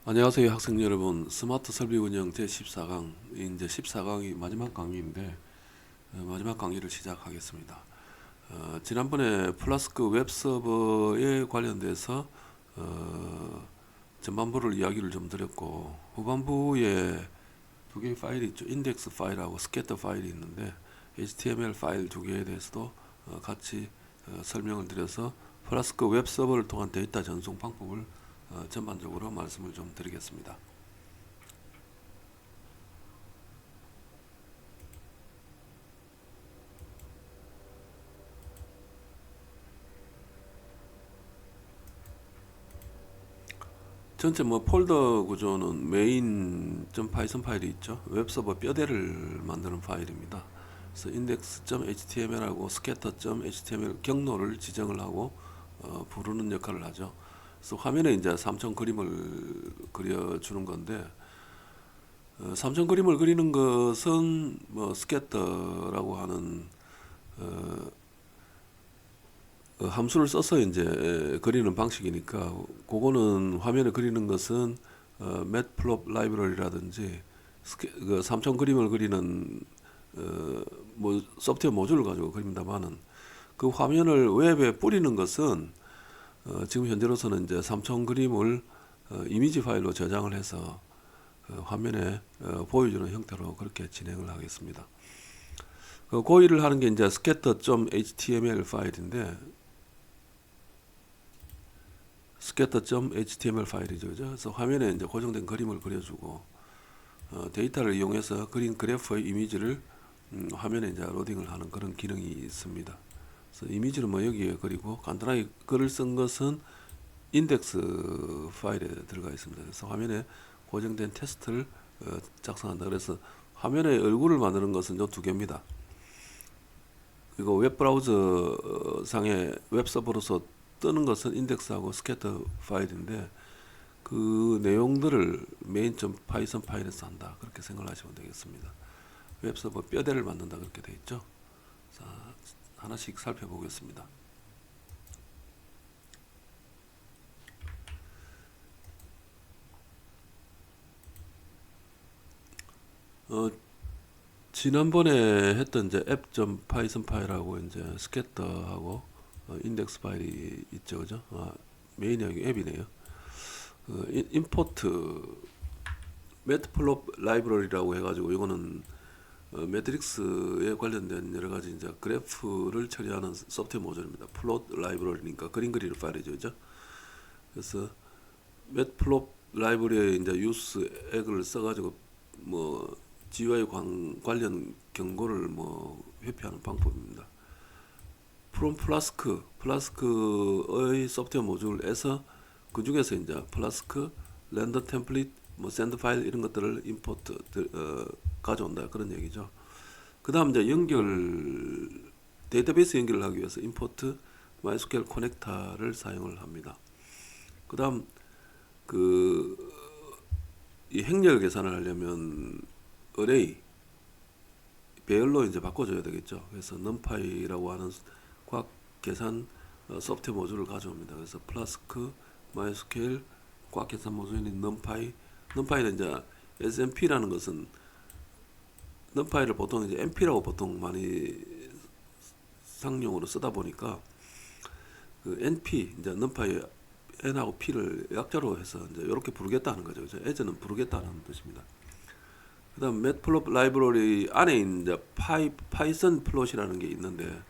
안녕하세요 학생 여러분. 스마트 설비 운영 제14강 이제 14강이 마지막 강의인데 마지막 강의를 시작하겠습니다. 지난번에 플라스크 웹 서버에 관련돼서 전반부를 이야기를 좀 드렸고, 후반부에 두 개의 파일이 있죠. 인덱스 파일하고 스캐터 파일이 있는데 HTML 파일 두 개에 대해서도 같이 설명을 드려서 플라스크 웹 서버를 통한 데이터 전송 방법을 전반적으로 말씀을 좀 드리겠습니다. 전체 폴더 구조는 main.python 파일이 있죠. 웹서버 뼈대를 만드는 파일입니다. 그래서 index.html하고 scatter.html 경로를 지정을 하고 부르는 역할을 하죠. 그래서 화면에 이제 삼천 그림을 그려주는 건데, 삼천 그림을 그리는 것은 scatter라고 하는 함수를 써서 이제 그리는 방식이니까, 그거는 화면에 그리는 것은 matplotlib 라이브러리라든지 그 삼천 그림을 그리는 소프트웨어 모듈을 가지고 그립니다만은, 그 화면을 웹에 뿌리는 것은 지금 현재로서는 이제 삼천 그림을 이미지 파일로 저장을 해서 화면에 보여주는 형태로 그렇게 진행을 하겠습니다. 그 일을 하는 게 이제 scatter.html 파일인데, scatter.html 파일이죠, 그죠? 그래서 화면에 이제 고정된 그림을 그려주고, 데이터를 이용해서 그린 그래프의 이미지를 화면에 이제 로딩을 하는 그런 기능이 있습니다. 그래서 이미지는 여기에 그리고, 간단하게 글을 쓴 것은 인덱스 파일에 들어가 있습니다. 그래서 화면에 고정된 테스트를 작성한다. 그래서 화면의 얼굴을 만드는 것은 이 두 개입니다. 그리고 웹브라우저 상의 웹서버로서 뜨는 것은 인덱스하고 스캐터 파일인데, 그 내용들을 main.python 파일에서 한다, 그렇게 생각하시면 되겠습니다. 웹서버 뼈대를 만든다, 그렇게 되어 있죠. 자, 하나씩 살펴보겠습니다. 지난번에 했던 이제 app.python 파일하고 이제 스캐터하고 인덱스 파일이 있죠, 그죠? 메인이 여기 앱이네요. 임포트 매트플롯 라이브러리라고 해가지고, 이거는 매트릭스에 관련된 여러 가지 이제 그래프를 처리하는 소프트웨어 모듈입니다. 플롯 라이브러리니까 그림 그리는 파일이죠, 그죠? 그래서 매트플롯 라이브러리에 이제 유스 액을 써가지고 GUI 관련 경고를 회피하는 방법입니다. 프롬 플라스크의 소프트웨어 모듈에서, 그 중에서 이제 플라스크, 렌더 템플릿, 샌드 파일 이런 것들을 임포트 가져온다, 그런 얘기죠. 그 다음 이제 데이터베이스 연결을 하기 위해서 임포트 MySQL 커넥터를 사용을 합니다. 그 다음 이 행렬 계산을 하려면 어레이 배열로 이제 바꿔줘야 되겠죠. 그래서 numpy라고 하는 과학 계산 소프트웨어 모듈을 가져옵니다. 그래서 플라스크, MySQL 과학 계산 모듈인 numpy는 이제 SNP라는 것은, numpy를 보통 이제 NP라고 보통 많이 상용으로 쓰다 보니까, 그 NP 이제 numpy N하고 P를 약자로 해서 이제 이렇게 부르겠다는 거죠. as는 부르겠다는 뜻입니다. 그다음 매트플롯 라이브러리 안에 이제 파이썬 플롯이라는 게 있는데,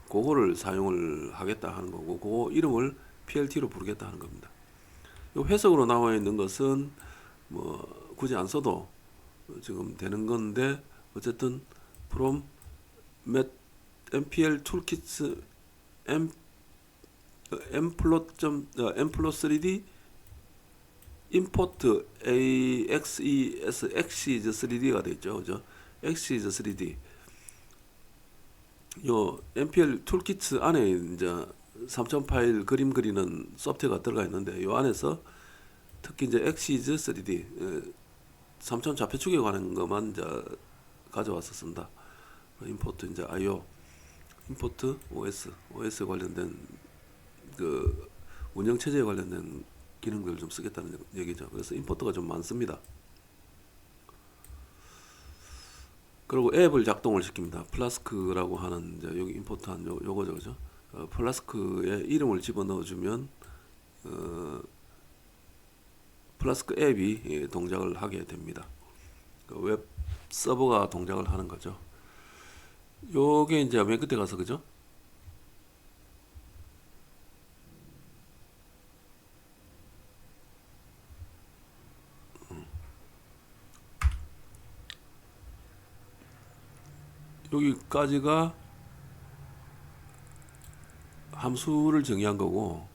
그거를 사용을 하겠다 하는 거고, 그거 이름을 PLT로 부르겠다 하는 겁니다. 이 회석으로 나와 있는 것은 굳이 안 써도 지금 되는 건데, 어쨌든 from MPL toolkits mplot3d import axes 3d가 되죠, 그죠? axes 3d. 요 MPL 툴키트 안에 이제 3천 파일 그림 그리는 소프트웨어가 들어가 있는데, 요 안에서 특히 이제 axes 3d 3천 좌표축에 관한 것만 이제 가져와서 쓴다. 임포트 이제 IO, 임포트 OS 관련된 그 운영 체제에 관련된 기능들을 좀 쓰겠다는 얘기죠. 그래서 임포트가 좀 많습니다. 그리고 앱을 작동을 시킵니다. 플라스크라고 하는 이제 여기 임포트한 요거죠, 그죠? 플라스크에 이름을 집어 넣어주면 플라스크 앱이 동작을 하게 됩니다. 웹 서버가 동작을 하는 거죠. 요게 이제 맨 끝에 가서 그죠? 여기까지가 함수를 정의한 거고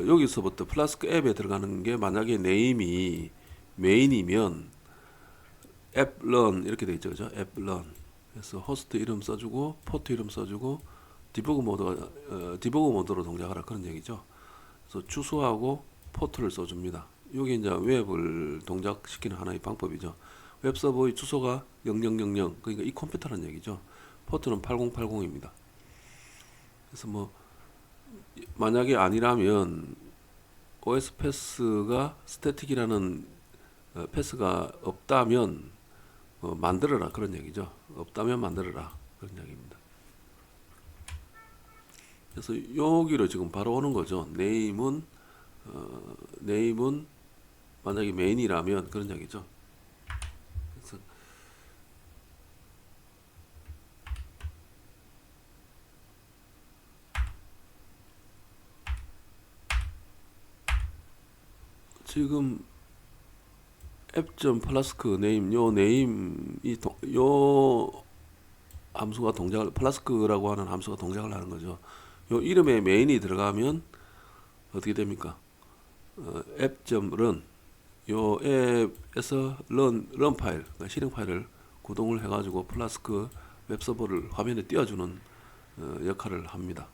여기서부터 플라스크 앱에 들어가는 게 만약에 네임이 메인이면 앱런 이렇게 돼 있죠, 그죠? 앱런. 그래서 호스트 이름 써주고 포트 이름 써주고 디버그 모드로 동작하라 그런 얘기죠. 그래서 주소하고 포트를 써줍니다. 여기 이제 웹을 동작시키는 하나의 방법이죠. 웹 서버의 주소가 0000 그러니까 이 컴퓨터라는 얘기죠. 포트는 8080입니다. 그래서 뭐 만약에 아니라면 OS 패스가 스태틱이라는 패스가 없다면 만들어라 그런 얘기죠. 없다면 만들어라 그런 얘기입니다. 그래서 여기로 지금 바로 오는 거죠. 네임은 만약에 메인이라면 그런 얘기죠. 그래서 지금 앱.플라스크 네임 요 네임이 요 함수가 동작을 플라스크라고 하는 함수가 동작을 하는 거죠. 요 이름에 메인이 들어가면 어떻게 됩니까? 앱.run 요 앱에서 run 파일, 그러니까 실행 파일을 구동을 해가지고 플라스크 웹 서버를 화면에 띄워주는 역할을 합니다.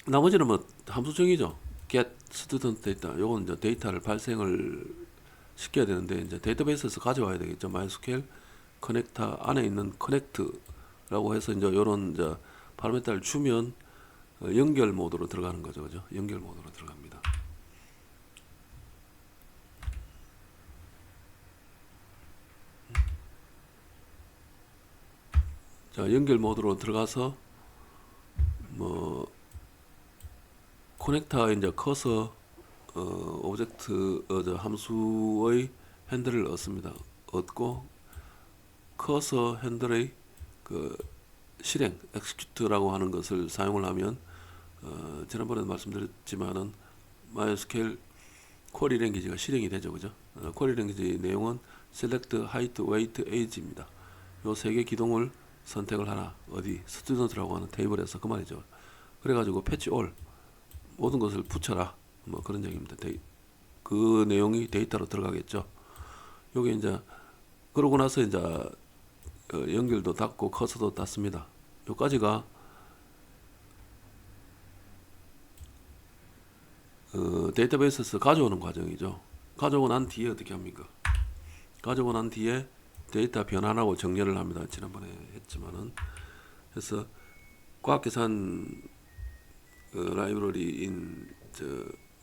나머지는 뭐 함수정이죠. get student data. 요건 이제 데이터를 발생을 시켜야 되는데 이제 데이터베이스에서 가져와야 되겠죠. MySQL 커넥터 안에 있는 커넥트라고 해서 이제 요런 이제 파라미터를 주면 연결 모드로 들어가는 거죠, 그죠? 연결 모드로 들어갑니다. 자, 연결 모드로 들어가서 뭐 커넥터에 이제 커서 오브젝트 함수의 핸들을 얻습니다. 얻고 커서 핸들의 그 실행 execute라고 하는 것을 사용을 하면 지난번에도 말씀드렸지만은 MySQL 쿼리 랭귀지가 실행이 되죠, 그죠? 쿼리 랭귀지 내용은 select, height, weight, age입니다. 요 세 개 기동을 선택을 하나 어디 스튜던트라고 하는 테이블에서 그 말이죠. 그래가지고 패치 올 모든 것을 붙여라 뭐 그런 얘기입니다. 그 내용이 데이터로 들어가겠죠. 요게 이제 그러고 나서 이제 연결도 닫고 커서도 닫습니다. 요까지가 데이터베이스에서 가져오는 과정이죠. 가져오고 난 뒤에 어떻게 합니까? 가져오고 난 뒤에 데이터 변환하고 정렬을 합니다. 지난번에 했지만은 그래서 과학계산 라이브러리인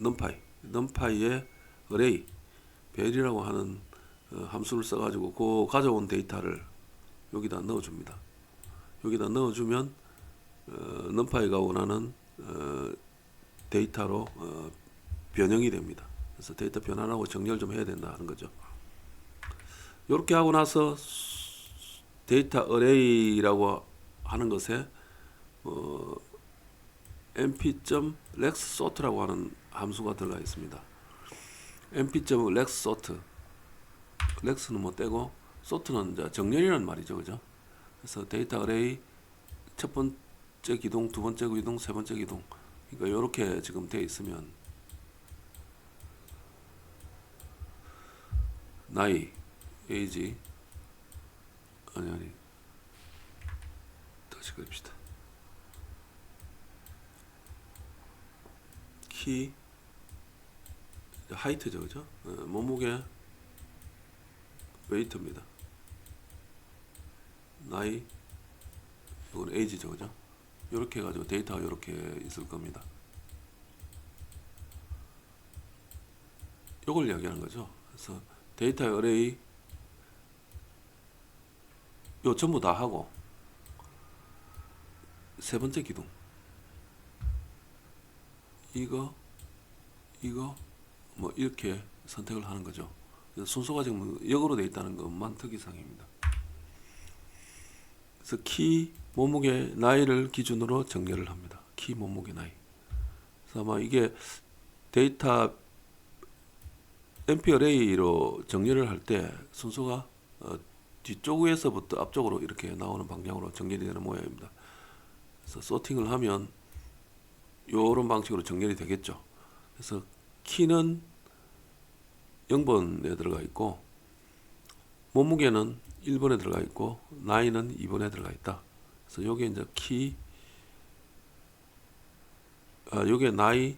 numpy의 array 벨이라고 하는 함수를 써가지고 그 가져온 데이터를 여기다 넣어줍니다. 여기다 넣어주면 numpy가 원하는 데이터로 변형이 됩니다. 그래서 데이터 변환하고 정렬 좀 해야 된다 하는 거죠. 이렇게 하고 나서 데이터 array라고 하는 것에 np.lexsort라고 하는 함수가 들어가 있습니다. np.lexsort lex는 뭐 떼고 sort는 이제 정렬이라는 말이죠, 그죠? 그래서 데이터 array 첫 번째 기동, 두 번째 기동, 세 번째 기동, 그러니까 이렇게 지금 돼 있으면 나이, age, 아니 다시 그립시다. 키, 하이트죠, 그죠? 몸무게, 웨이트입니다. 나이, 이건 에이지죠, 그죠? 이렇게 해가지고 데이터가 이렇게 있을 겁니다. 요걸 이야기하는 거죠. 그래서 데이터 어레이 요 전부 다 하고 세 번째 기둥 이거 뭐 이렇게 선택을 하는 거죠. 순서가 지금 역으로 되어 있다는 것만 특이사항입니다. 그래서 키 몸무게 나이를 기준으로 정렬을 합니다. 키 몸무게 나이. 그래서 아마 이게 데이터 MP 어레이로 정렬을 할 때 순서가 뒤쪽에서부터 앞쪽으로 이렇게 나오는 방향으로 정렬이 되는 모양입니다. 그래서 소팅을 하면 이런 방식으로 정렬이 되겠죠. 그래서 키는 0번에 들어가 있고 몸무게는 1번에 들어가 있고 나이는 2번에 들어가 있다. 그래서 요게 이제 키 요게 나이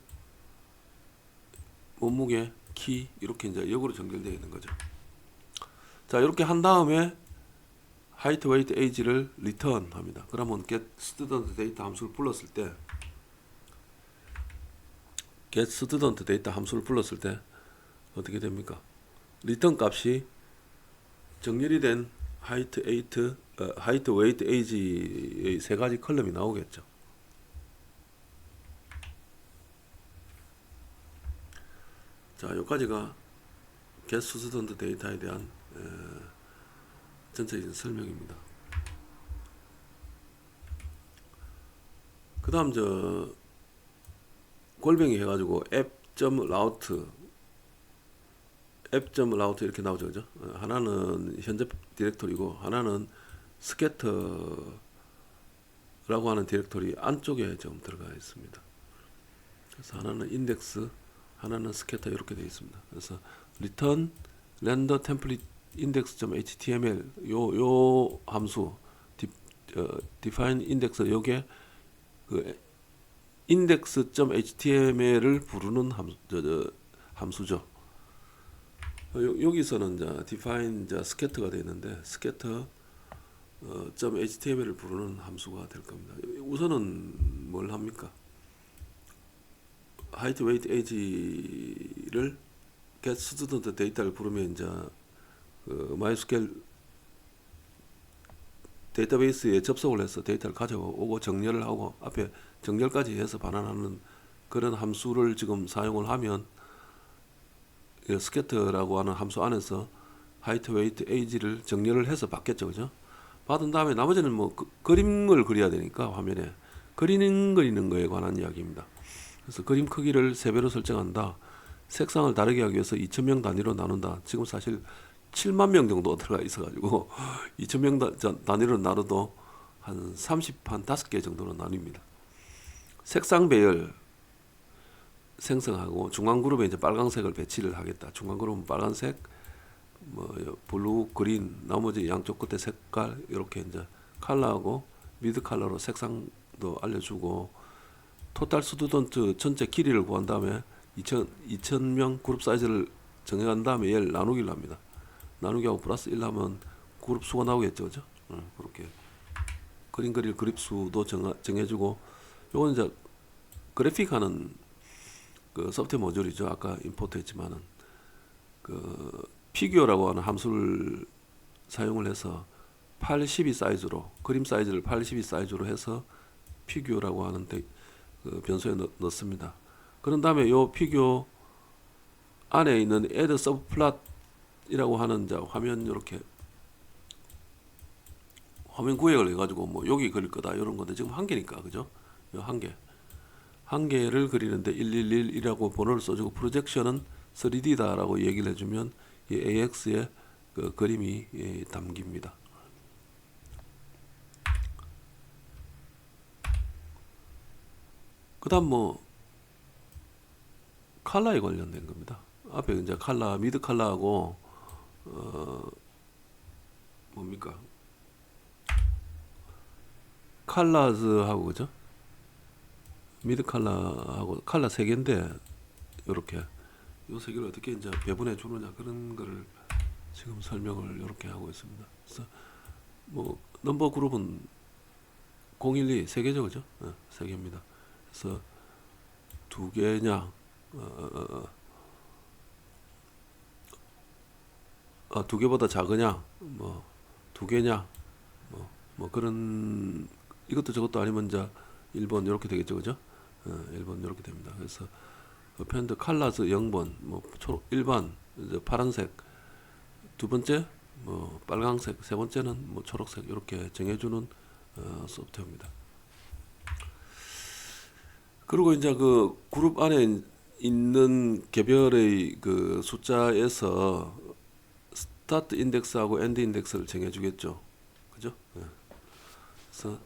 몸무게 키 이렇게 이제 역으로 정렬되어 있는 거죠. 자, 이렇게 한 다음에 height, weight, age를 return 합니다. 그러면 get student data 함수를 불렀을 때 get student data 함수를 불렀을 때 어떻게 됩니까? return 값이 정렬이 된 height, weight, age의 세 가지 컬럼이 나오겠죠. 자, 여기까지가 get student data에 대한 전체적인 설명입니다. 그 다음 골뱅이 해가지고 app.route 이렇게 나오죠. 그죠? 하나는 현재 디렉토리고 하나는 스캐터라고 하는 디렉토리 안쪽에 좀 들어가 있습니다. 그래서 하나는 인덱스, 하나는 스캐터 이렇게 되어 있습니다. 그래서 return render template index.html 요 함수 define index 요게 그 index.html을 부르는 함수죠. 여기서는 이제 define scatter가 되어 있는데 scatter .html을 부르는 함수가 될 겁니다. 우선은 뭘 합니까? height, weight, age를 get student data를 부르면 이제 그 MySQL 데이터베이스에 접속을 해서 데이터를 가져오고 정렬을 하고 앞에 정렬까지 해서 반환하는 그런 함수를 지금 사용을 하면 스캐터라고 하는 함수 안에서 height, weight, age를 정렬을 해서 받겠죠. 그죠? 받은 다음에 나머지는 뭐 그림을 그려야 되니까 화면에 그리는 거에 관한 이야기입니다. 그래서 그림 크기를 3배로 설정한다. 색상을 다르게 하기 위해서 2000명 단위로 나눈다. 지금 사실 7만 명 정도 들어가 있어가지고 2000명 단위로 나눠도 한 5개 정도로 나뉩니다. 색상 배열 생성하고 중앙 그룹에 이제 빨간색을 배치를 하겠다. 중앙 그룹은 빨간색, 뭐 블루, 그린, 나머지 양쪽 끝에 색깔 이렇게 이제 컬러하고 미드 컬러로 색상도 알려주고 토탈 스튜던트 전체 길이를 구한 다음에 2000명 그룹 사이즈를 정해간 다음에 얘를 나누기를 합니다. 나누기하고 플러스 1 하면 그룹 수가 나오겠죠. 그죠? 그렇게 그림 그릴 그립 수도 정해주고 요건 이제 그래픽 하는 그 소프트웨어 모듈이죠. 아까 임포트 했지만은 그 피규어라고 하는 함수를 사용을 해서 812 사이즈로 그림 사이즈를 812 사이즈로 해서 피규어라고 하는 그 변수에 넣습니다. 그런 다음에 요 피규어 안에 있는 add subplot이라고 하는 화면 이렇게 화면 구획을 해가지고 뭐 여기 그릴 거다 이런 건데 지금 한 개니까 그죠? 요 한 개를 그리는데 111이라고 번호를 써주고 프로젝션은 3D다라고 얘기를 해주면 이 AX에 그 그림이 담깁니다. 그 다음 뭐 컬러에 관련된 겁니다. 앞에 이제 컬러, 미드 컬러하고 뭡니까? 컬러즈하고 그죠? 미드 컬러하고 컬러 3개인데 요렇게 요 3개를 어떻게 이제 배분해 주느냐 그런 거를 지금 설명을 이렇게 하고 있습니다. 그래서 뭐 넘버 그룹은 012 3개죠, 그죠? 3개입니다. 그래서 2개냐 두 개보다 작으냐, 뭐 두 개냐, 뭐 그런 이것도 저것도 아니면 이제 1번 이렇게 되겠죠, 그죠? 1번 이렇게 됩니다. 그래서 펜드 칼라스 0번, 뭐 초록 일반 이제 파란색, 두 번째 뭐 빨강색, 세 번째는 뭐 초록색 이렇게 정해주는 소프트웨어입니다. 그리고 이제 그 그룹 안에 있는 개별의 그 숫자에서 스타트 인덱스하고 엔드 인덱스를 정해주겠죠, 그죠? 그래서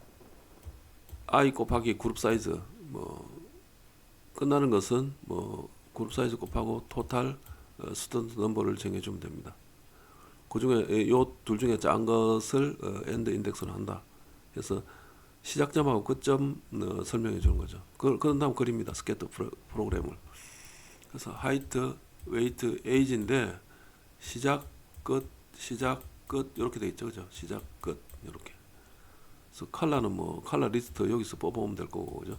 i 곱하기 그룹 사이즈, 뭐 끝나는 것은 뭐 그룹 사이즈 곱하고 토탈 스튜던트 넘버를 정해주면 됩니다. 그 중에 요 둘 중에 작은 것을 엔드 인덱스로 한다. 그래서 시작점하고 끝점 설명해 주는 거죠. 그런 다음 그립니다. 스케터 프로그램을. 그래서 하이트, 웨이트, 에이지인데 시작, 끝, 시작, 끝 이렇게 돼 있죠, 그죠? 시작, 끝 이렇게. 그래서 컬러는 뭐 컬러 리스트 여기서 뽑아오면 될 거고, 그죠?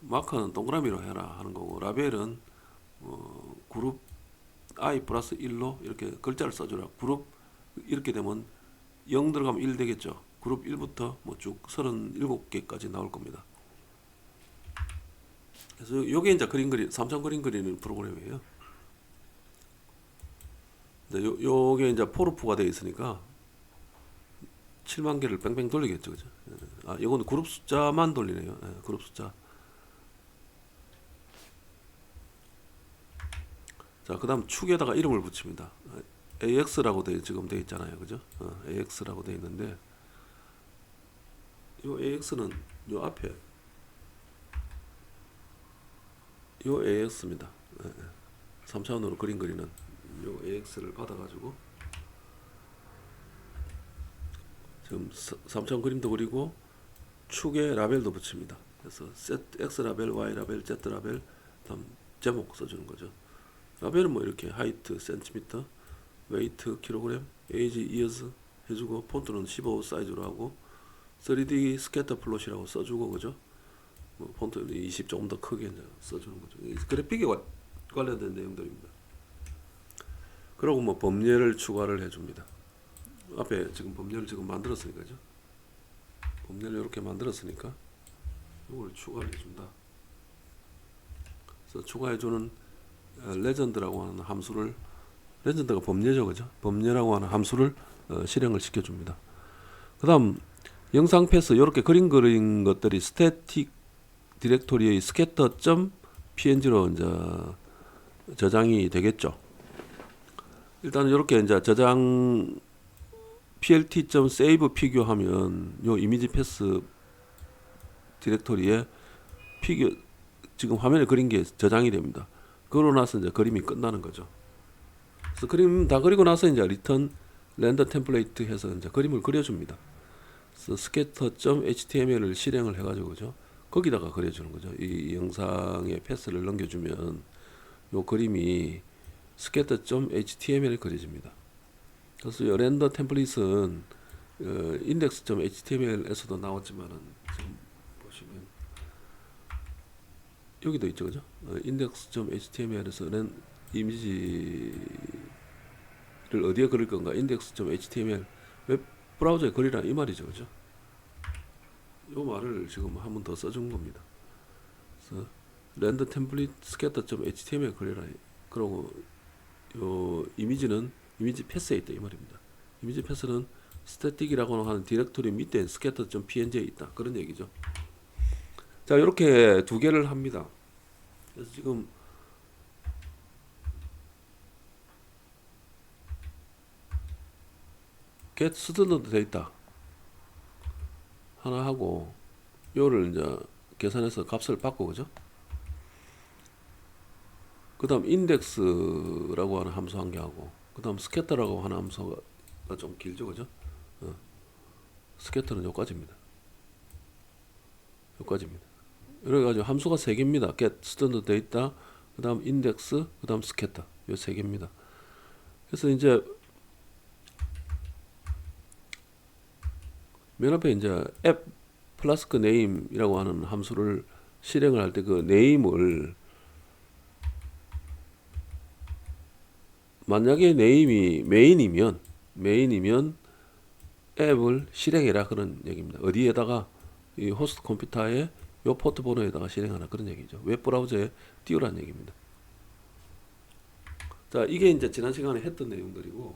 마커는 동그라미로 해라 하는 거고, 라벨은 그룹 i 플러스 1로 이렇게 글자를 써주라. 그룹 이렇게 되면 0 들어가면 1 되겠죠. 그룹 1부터 뭐 쭉 37개까지 나올 겁니다. 그래서 요게 이제 삼성 그림 그리는 프로그램이에요. 요게 이제 포르프가 되어 있으니까 7만 개를 뺑뺑 돌리겠죠, 그죠? 이거는 그룹 숫자만 돌리네요. 그룹 숫자. 자, 그 다음 축에다가 이름을 붙입니다. AX라고 지금 되어 있잖아요, 그죠? AX라고 되어 있는데, 요 AX는 요 앞에 요 AX입니다. 3차원으로 그림 그리는 요 AX를 받아가지고 지금 3차원 그림도 그리고 축에 라벨도 붙입니다. 그래서 X 라벨, Y 라벨, Z 라벨, 다음 제목 써주는 거죠. 라벨은 뭐 이렇게 하이트, 센티미터, 웨이트, 킬로그램, 에이지, 이어스 해주고, 폰트는 15 사이즈로 하고, 3D 스캐터 플롯이라고 써주고, 그죠? 뭐 폰트 20 조금 더 크게 이제 써주는 거죠. 그래픽에 관련된 내용들입니다. 그리고 뭐 범례를 추가를 해줍니다. 앞에 지금 범례를 지금 만들었으니까죠. 범례를 이렇게 만들었으니까 이걸 추가를 해준다. 그래서 추가해주는 레전드라고 하는 함수를, 레전드가 범례죠, 그죠? 범례라고 하는 함수를 실행을 시켜줍니다. 그 다음 영상 패스, 이렇게 그림 그린 것들이 스태틱 디렉토리의 scatter.png로 이제 저장이 되겠죠. 일단 이렇게 이제 저장 plt.save 피규어 하면 요 이미지 패스 디렉토리에 피규어 지금 화면에 그린 게 저장이 됩니다. 그러고 나서 이제 그림이 끝나는 거죠. 그래서 그림 다 그리고 나서 이제 리턴 렌더 템플레이트 해서 이제 그림을 그려줍니다. 그래서 scatter.html을 실행을 해가지고, 그죠? 거기다가 그려주는 거죠. 이 영상에 패스를 넘겨주면 요 그림이 scatter.html에 그려집니다. 그래서 이 렌더 템플릿은 index.html에서도 나왔지만은 지금 보시면 여기도 있죠, 그죠? index.html에서 이미지를 어디에 그릴 건가? index.html 웹 브라우저에 그리라 이 말이죠, 그죠? 요 말을 지금 한 번 더 써준 겁니다. 그래서 렌더 템플릿 scatter.html 그려라. 그리고 요 이미지는 이미지 패스에 있다 이 말입니다. 이미지 패스는 스태틱이라고 하는 디렉토리 밑에 scatter.png에 있다 그런 얘기죠. 자, 이렇게 두 개를 합니다. 그래서 지금 get student 데이터 하나 하고 요를 이제 계산해서 값을 받고, 그죠? 그 다음 index라고 하는 함수 한 개 하고, 그 다음 scatter라고 하는 함수가 좀 길죠, 그죠? scatter는 요까지입니다. 요까지입니다. 이래가지고 함수가 세 개입니다. get student data, 그 다음 index, 그 다음 scatter. 요 세 개입니다. 그래서 이제 맨 앞에 이제 app 플라스크 name이라고 하는 함수를 실행을 할 때 그 name을 만약에 네임이 메인이면 앱을 실행해라 그런 얘기입니다. 어디에다가 이 호스트 컴퓨터에 요 포트 번호에다가 실행하라 그런 얘기죠. 웹 브라우저에 띄우라는 얘기입니다. 자, 이게 이제 지난 시간에 했던 내용들이고